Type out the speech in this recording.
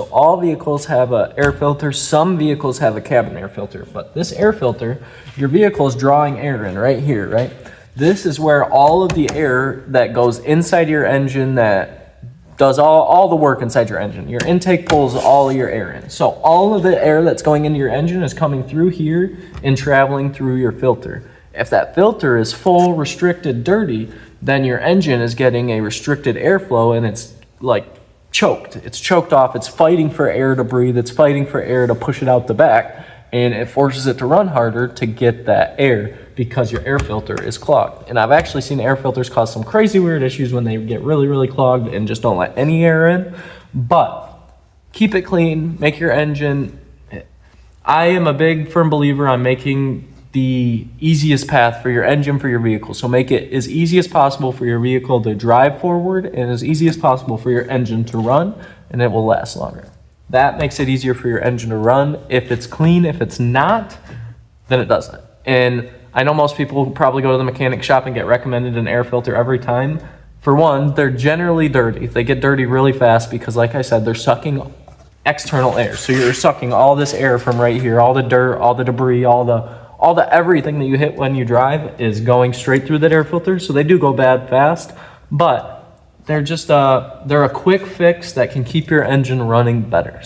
So all vehicles have an air filter. Some vehicles have a cabin air filter, but this air filter, your vehicle is drawing air in right here, right? This is where all of the air that goes inside your engine, that does all the work inside your engine. Your intake pulls all your air in. So all of the air that's going into your engine is coming through here and traveling through your filter. If that filter is full, restricted, dirty, then your engine is getting a restricted airflow and it's like choked. It's choked off. It's fighting for air to breathe. It's fighting for air to push it out the back, and it forces it to run harder to get that air because your air filter is clogged. And I've actually seen air filters cause some crazy weird issues when they get really, really clogged and just don't let any air in. But keep it clean, make your engine. I am a big firm believer on making the easiest path for your engine, for your vehicle. So make it as easy as possible for your vehicle to drive forward and as easy as possible for your engine to run, and it will last longer. That makes it easier for your engine to run if it's clean. If it's not, then it doesn't. And I know most people who probably go to the mechanic shop and get recommended an air filter every time. For one, they're generally dirty. They get dirty really fast because, like I said, they're sucking external air. So you're sucking all this air from right here, all the dirt, all the debris, all the everything that you hit when you drive is going straight through that air filter. So they do go bad fast, but they're just they're a quick fix that can keep your engine running better.